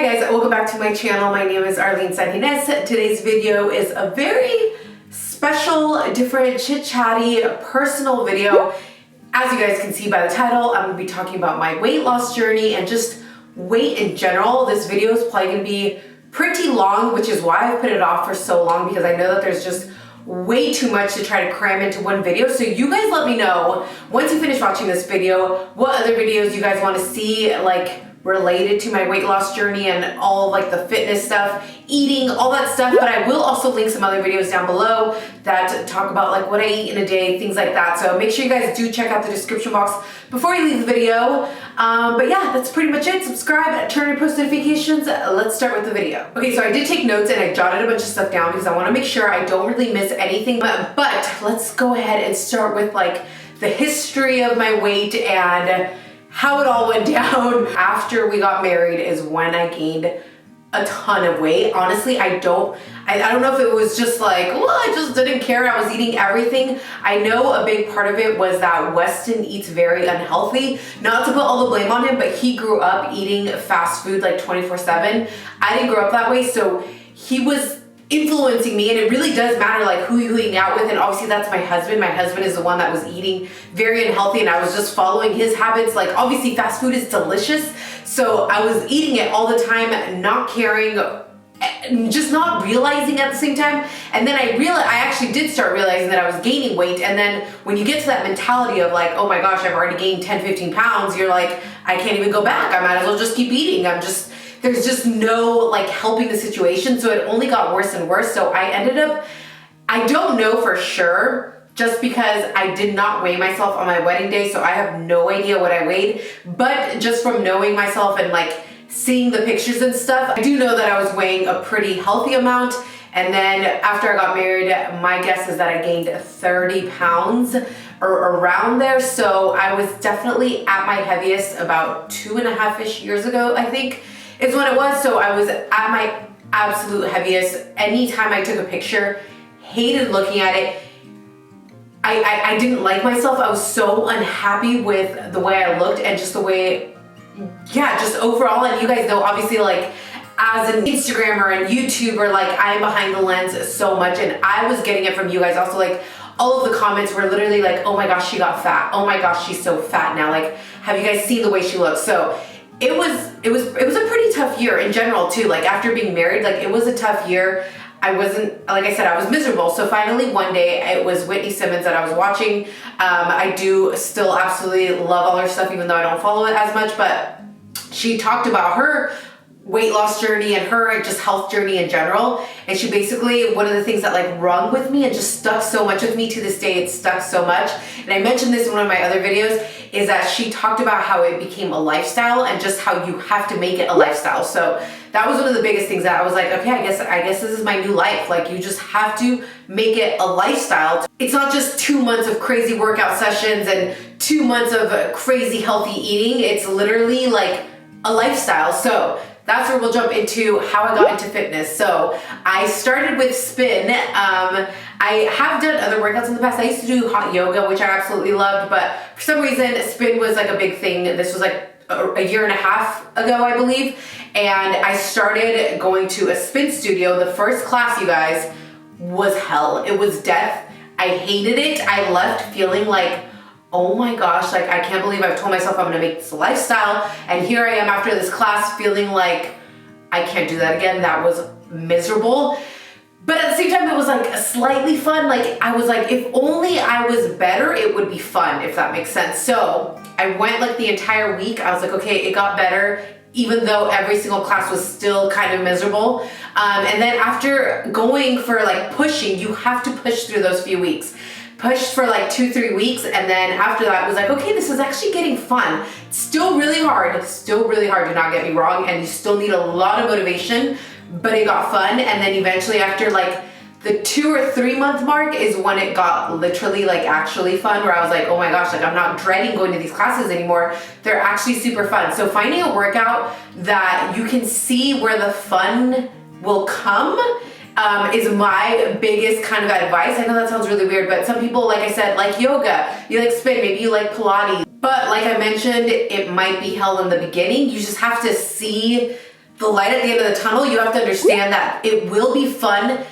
Hi guys, welcome back to my channel. My name is Arlyne Sanjines. Today's video is a very special, different, chit-chatty, personal video. As you guys can see by the title, I'm going to be talking about my weight loss journey and just weight in general. This video is probably going to be pretty long, which is why I've put it off for so long, because I know that there's just way too much to try to cram into one video. So you guys let me know once you finish watching this video what other videos you guys want to see, like related to my weight loss journey and all like the fitness stuff, eating, all that stuff. But I will also link some other videos down below that talk about like what I eat in a day, things like that. So make sure you guys do check out the description box before you leave the video. But yeah, that's pretty much it. Subscribe, turn on post notifications. Let's start with the video. Okay, so I did take notes and I jotted a bunch of stuff down because I want to make sure I don't really miss anything. But let's go ahead and start with like the history of my weight and how it all went down. After we got married is when I gained a ton of weight. Honestly, I don't know if it was just like, well, I just didn't care. I was eating everything. I know a big part of it was that Weston eats very unhealthy. Not to put all the blame on him, but he grew up eating fast food like 24/7. I didn't grow up that way, so he was influencing me, and it really does matter like who you hang out with. And obviously that's my husband. My husband is the one that was eating very unhealthy, and I was just following his habits. Like obviously fast food is delicious, so I was eating it all the time, not caring, just not realizing at the same time. And then I actually did start realizing that I was gaining weight. And then when you get to that mentality of like, oh my gosh, I've already gained 10-15 pounds, you're like, I can't even go back. I might as well just keep eating. There's just no like helping the situation. So it only got worse and worse. So I ended up, I don't know for sure, just because I did not weigh myself on my wedding day. So I have no idea what I weighed, but just from knowing myself and like seeing the pictures and stuff, I do know that I was weighing a pretty healthy amount. And then after I got married, my guess is that I gained 30 pounds or around there. So I was definitely at my heaviest about 2.5-ish years ago, I think, is when it was. So I was at my absolute heaviest. Anytime I took a picture, hated looking at it. I didn't like myself. I was so unhappy with the way I looked and just the way, yeah, just overall. And you guys know, obviously, like as an Instagrammer and YouTuber, like I'm behind the lens so much, and I was getting it from you guys also. Like all of the comments were literally like, oh my gosh, she got fat. Oh my gosh, she's so fat now. Like, have you guys seen the way she looks? So it was a pretty tough year in general too. Like after being married, like it was a tough year. I wasn't, like I said, I was miserable. So finally one day, it was Whitney Simmons that I was watching. I do still absolutely love all her stuff, even though I don't follow it as much, but she talked about her weight loss journey and her just health journey in general. And she basically, one of the things that like rung with me and just stuck so much with me to this day, it's stuck so much. And I mentioned this in one of my other videos, is that she talked about how it became a lifestyle and just how you have to make it a lifestyle. So that was one of the biggest things that I was like, okay, I guess this is my new life. Like you just have to make it a lifestyle. It's not just 2 months of crazy workout sessions and 2 months of crazy healthy eating. It's literally like a lifestyle. So that's where we'll jump into how I got into fitness. So I started with spin. I have done other workouts in the past. I used to do hot yoga, which I absolutely loved, but for some reason spin was like a big thing. This was like a year and a half ago, I believe. And I started going to a spin studio. The first class, you guys, was hell. It was death. I hated it. I left feeling like, oh my gosh, like I can't believe I've told myself I'm gonna make this a lifestyle, and here I am after this class feeling like I can't do that again. That was miserable. But at the same time, it was like slightly fun. Like I was like, if only I was better, it would be fun, if that makes sense. So I went like the entire week. I was like, okay, it got better, even though every single class was still kind of miserable. And then after going for like pushing, you have to push through those few weeks. Pushed for like 2-3 weeks, and then after that was like, okay, this is actually getting fun. It's still really hard, do not get me wrong, and you still need a lot of motivation, but it got fun. And then eventually after like the 2 or 3 month mark is when it got literally like actually fun, where I was like, oh my gosh, like I'm not dreading going to these classes anymore. They're actually super fun. So finding a workout that you can see where the fun will come is my biggest kind of advice. I know that sounds really weird, but some people, like I said, like yoga, you like spin, maybe you like Pilates. But like I mentioned, it might be hell in the beginning. You just have to see the light at the end of the tunnel. You have to understand that it will be fun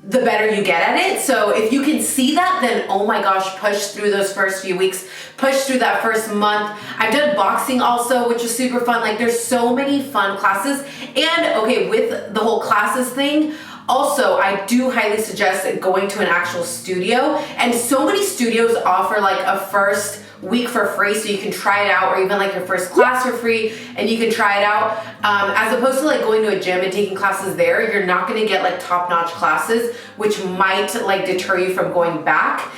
the better you get at it. So if you can see that, then oh my gosh, push through those first few weeks, push through that first month. I've done boxing also, which was super fun. Like there's so many fun classes. And okay, with the whole classes thing, also, I do highly suggest going to an actual studio, and so many studios offer like a first week for free, so you can try it out, or even like your first class for free and you can try it out. As opposed to like going to a gym and taking classes there, you're not going to get like top-notch classes, which might like deter you from going back.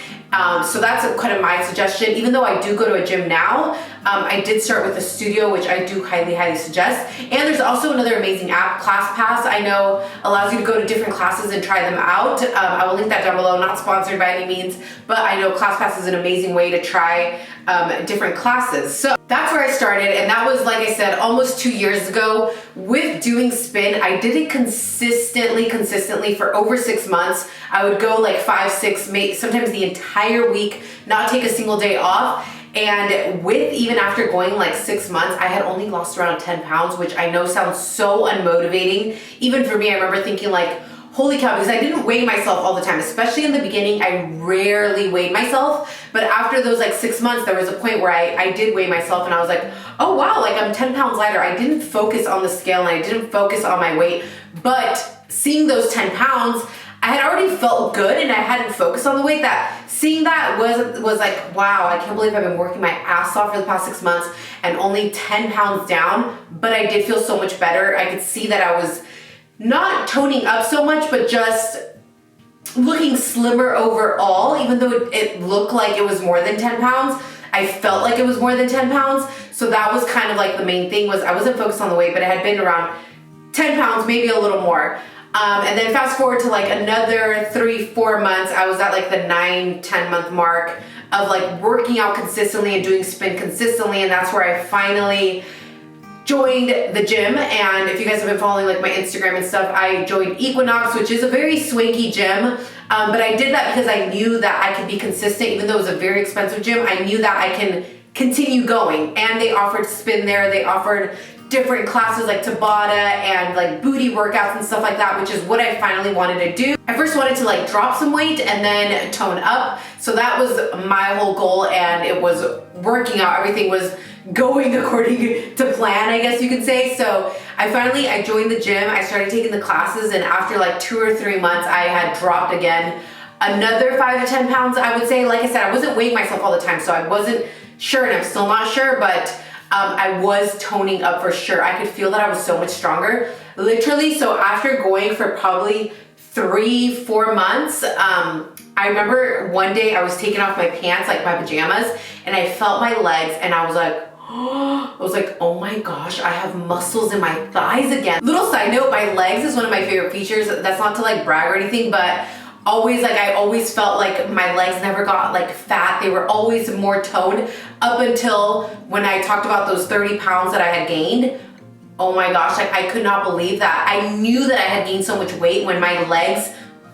So that's kind of my suggestion. Even though I do go to a gym now, I did start with a studio, which I do highly suggest. And there's also another amazing app, ClassPass, I know allows you to go to different classes and try them out. I will link that down below, not sponsored by any means, but I know ClassPass is an amazing way to try different classes. So that's where I started, and that was, like I said, almost 2 years ago. With doing spin, I did it consistently for over 6 months. I would go like 5, 6, sometimes the entire week, not take a single day off. And with even after going like 6 months, I had only lost around 10 pounds, which I know sounds so unmotivating. Even for me, I remember thinking like, holy cow, because I didn't weigh myself all the time, especially in the beginning. I rarely weighed myself, but after those like 6 months, there was a point where I did weigh myself, and I was like, oh wow, like I'm 10 pounds lighter. I didn't focus on the scale and I didn't focus on my weight, but seeing those 10 pounds, I had already felt good and I hadn't focused on the weight. That seeing that was like, wow, I can't believe I've been working my ass off for the past 6 months and only 10 pounds down, but I did feel so much better. I could see that I was not toning up so much, but just looking slimmer overall. Even though it looked like it was more than 10 pounds, I felt like it was more than 10 pounds. So that was kind of like the main thing, was I wasn't focused on the weight, but it had been around 10 pounds, maybe a little more. And then fast forward to like another 3-4 months, I was at like the 9-10 month mark of like working out consistently and doing spin consistently. And that's where I finally joined the gym. And if you guys have been following like my Instagram and stuff, I joined Equinox, which is a very swanky gym. But I did that because I knew that I could be consistent. Even though it was a very expensive gym, I knew that I can continue going. And they offered spin there. They offered different classes like Tabata and like booty workouts and stuff like that, which is what I finally wanted to do. I first wanted to like drop some weight and then tone up. So that was my whole goal, and it was working out. Everything was going according to plan, I guess you could say. So I joined the gym. I started taking the classes, and after like 2 or 3 months, I had dropped again another 5 to 10 pounds, I would say. Like I said, I wasn't weighing myself all the time, so I wasn't sure, and I'm still not sure, but I was toning up for sure. I could feel that I was so much stronger, literally. So after going for probably 3-4 months, I remember one day I was taking off my pants, like my pajamas, and I felt my legs, and I was like, oh my gosh, I have muscles in my thighs again. Little side note, my legs is one of my favorite features. That's not to like brag or anything, but I always felt like my legs never got like fat. They were always more toned up until when I talked about those 30 pounds that I had gained. Oh my gosh, like I could not believe that. I knew that I had gained so much weight when my legs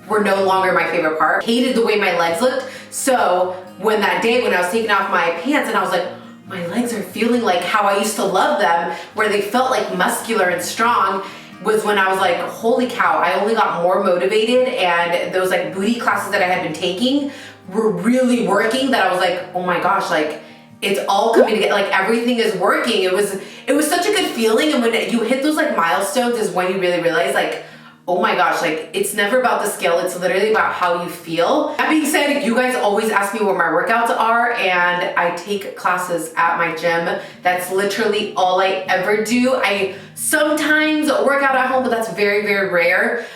were no longer my favorite part. Hated the way my legs looked. So when that day when I was taking off my pants and I was like, my legs are feeling like how I used to love them, where they felt like muscular and strong, was when I was like, holy cow, I only got more motivated, and those like booty classes that I had been taking were really working, that I was like, oh my gosh, like it's all coming together, like everything is working. It was such a good feeling. And when you hit those like milestones is when you really realize like, oh my gosh, like it's never about the scale, it's literally about how you feel. That being said, you guys always ask me what my workouts are, and I take classes at my gym. That's literally all I ever do. I sometimes work out at home, but that's very, very rare,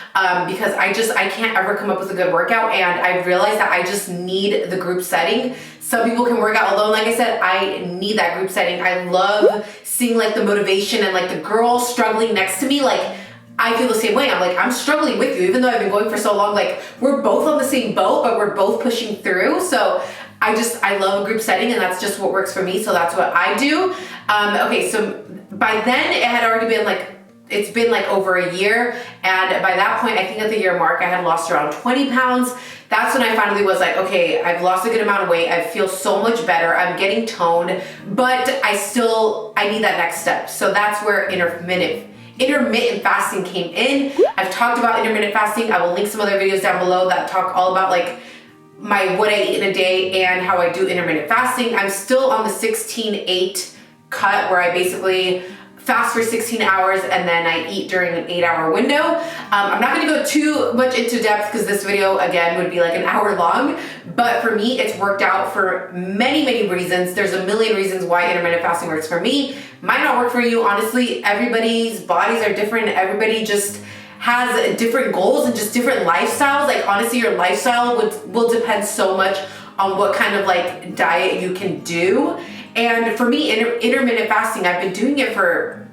because I can't ever come up with a good workout, and I realized that I just need the group setting. Some people can work out alone. Like I said, I need that group setting. I love seeing like the motivation and like the girl struggling next to me. Like I feel the same way. I'm like, I'm struggling with you, even though I've been going for so long. Like we're both on the same boat, but we're both pushing through. So I love a group setting, and that's just what works for me. So that's what I do. Okay, so by then it had already been like, it's been like over a year. And by that point, I think at the year mark, I had lost around 20 pounds. That's when I finally was like, okay, I've lost a good amount of weight. I feel so much better. I'm getting toned, but I need that next step. So that's where intermittent intermittent fasting came in. I've talked about intermittent fasting. I will link some other videos down below that talk all about like what I eat in a day and how I do intermittent fasting. I'm still on the 16-8 cut where I basically fast for 16 hours and then I eat during an 8-hour window. I'm not gonna go too much into depth because this video again would be like an hour long, but for me it's worked out for many, many reasons. There's a million reasons why intermittent fasting works for me. Might not work for you, honestly. Everybody's bodies are different. Everybody just has different goals and just different lifestyles. Like honestly, your lifestyle will depend so much on what kind of like diet you can do. And for me, intermittent fasting, I've been doing it for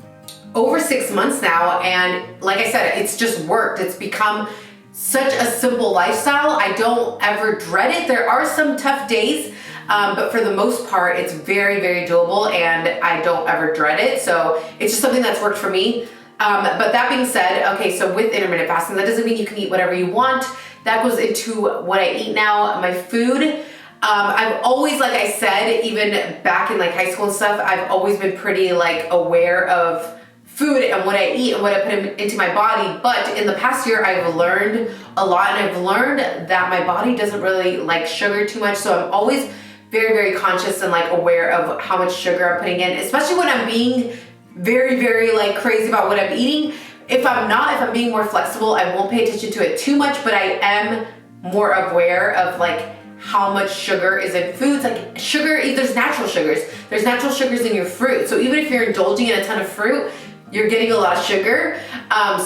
over 6 months now. And like I said, it's just worked. It's become such a simple lifestyle. I don't ever dread it. There are some tough days, but for the most part, it's very, very doable and I don't ever dread it. So it's just something that's worked for me. But that being said, okay, so with intermittent fasting, that doesn't mean you can eat whatever you want. That goes into what I eat now, my food. I've always, like I said, even back in like high school and stuff, I've always been pretty like aware of food and what I eat and what I put into my body. But in the past year, I've learned a lot and I've learned that my body doesn't really like sugar too much. So I'm always very, very conscious and like aware of how much sugar I'm putting in, especially when I'm being very, very like crazy about what I'm eating. If I'm being more flexible, I won't pay attention to it too much, but I am more aware of like how much sugar is in foods. Like sugar, there's natural sugars. There's natural sugars in your fruit. So even if you're indulging in a ton of fruit, you're getting a lot of sugar.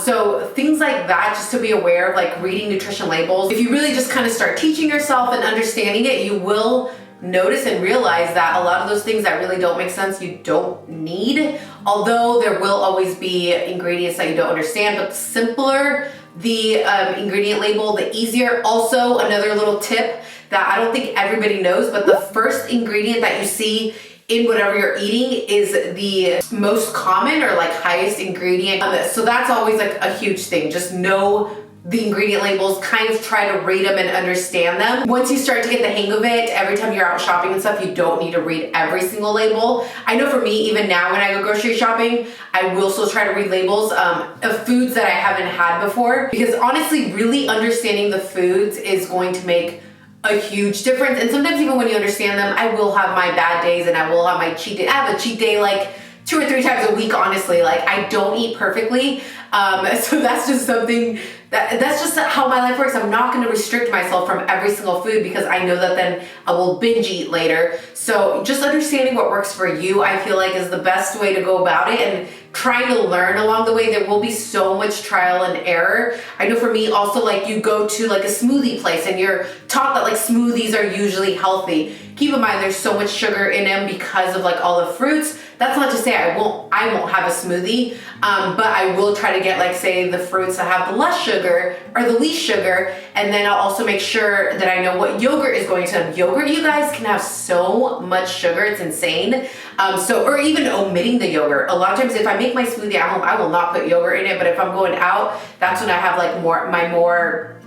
So things like that, just to be aware of, like reading nutrition labels. If you really just kind of start teaching yourself and understanding it, you will notice and realize that a lot of those things that really don't make sense, you don't need. Although there will always be ingredients that you don't understand, but the simpler the ingredient label, the easier. Also, another little tip that I don't think everybody knows, but the first ingredient that you see in whatever you're eating is the most common or like highest ingredient. So that's always like a huge thing. Just know the ingredient labels, kind of try to read them and understand them. Once you start to get the hang of it, every time you're out shopping and stuff, you don't need to read every single label. I know for me, even now when I go grocery shopping, I will still try to read labels of foods that I haven't had before, because honestly, really understanding the foods is going to make a huge difference. And sometimes even when you understand them, I will have my bad days and I will have my cheat day. I have a cheat day like 2 or 3 times a week, honestly. Like I don't eat perfectly. So that's just something that's just how my life works. I'm not going to restrict myself from every single food because I know that then I will binge eat later. So just understanding what works for you, I feel like, is the best way to go about it, and trying to learn along the way. There will be so much trial and error. I know for me also, like you go to like a smoothie place and you're taught that like smoothies are usually healthy. Keep in mind there's so much sugar in them because of like all the fruits. That's not to say I won't have a smoothie, but I will try to get like say the fruits that have the less sugar or the least sugar, and then I'll also make sure that I know what yogurt is going to have. Yogurt, you guys, can have so much sugar, it's insane. Or even omitting the yogurt. A lot of times if I make my smoothie at home, I will not put yogurt in it, but if I'm going out, that's when I have like my more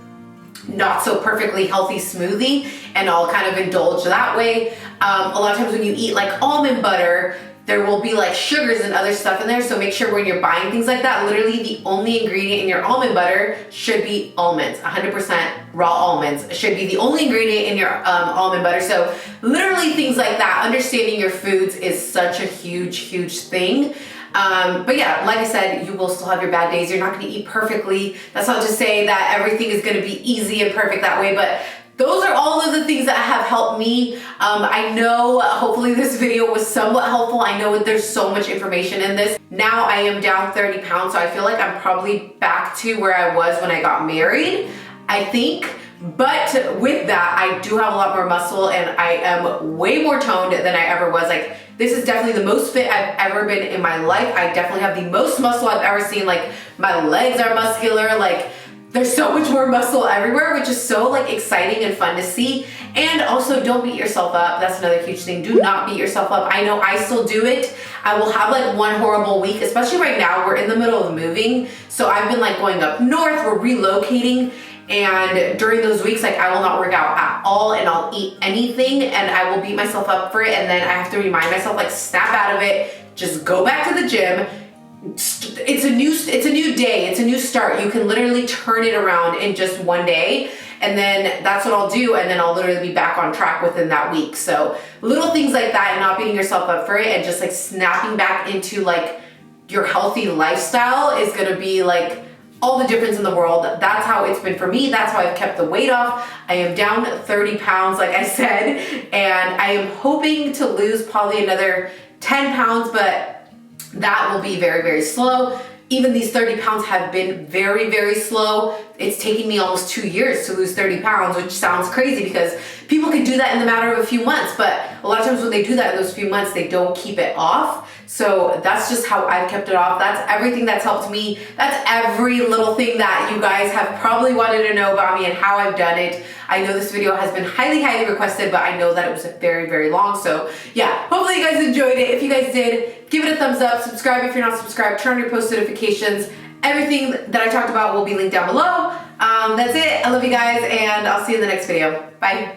not so perfectly healthy smoothie, and I'll kind of indulge that way. A lot of times when you eat like almond butter, there will be like sugars and other stuff in there. So make sure when you're buying things like that, literally the only ingredient in your almond butter should be almonds. 100% raw almonds should be the only ingredient in your almond butter. So literally things like that, understanding your foods is such a huge, huge thing. But yeah, like I said, you will still have your bad days. You're not going to eat perfectly. That's not to say that everything is going to be easy and perfect that way, but those are all of the things that have helped me. I know hopefully this video was somewhat helpful. I know there's so much information in this. Now I am down 30 pounds, so I feel like I'm probably back to where I was when I got married, I think. But with that, I do have a lot more muscle and I am way more toned than I ever was. Like, this is definitely the most fit I've ever been in my life. I definitely have the most muscle I've ever seen. Like, my legs are muscular. Like, there's so much more muscle everywhere, which is so like exciting and fun to see. And also, don't beat yourself up. That's another huge thing. Do not beat yourself up. I know I still do it. I will have like one horrible week, especially right now. We're in the middle of moving. So I've been like going up north, we're relocating. And during those weeks, like I will not work out at all and I'll eat anything and I will beat myself up for it. And then I have to remind myself, like, snap out of it, just go back to the gym, it's a new day, it's a new start. You can literally turn it around in just one day, and then that's what I'll do, and then I'll literally be back on track within that week. So little things like that, and not beating yourself up for it, and just like snapping back into like your healthy lifestyle is gonna be like all the difference in the world. That's how it's been for me. That's how I've kept the weight off. I am down 30 pounds, like I said, and I am hoping to lose probably another 10 pounds, but that will be very, very slow. Even these 30 pounds have been very, very slow. It's taking me almost 2 years to lose 30 pounds, which sounds crazy because people can do that in the matter of a few months, but a lot of times when they do that in those few months, they don't keep it off. So that's just how I've kept it off. That's everything that's helped me. That's every little thing that you guys have probably wanted to know about me and how I've done it. I know this video has been highly, highly requested, but I know that it was very, very long. So yeah, hopefully you guys enjoyed it. If you guys did, give it a thumbs up, subscribe if you're not subscribed, turn on your post notifications. Everything that I talked about will be linked down below. That's it. I love you guys, and I'll see you in the next video. Bye.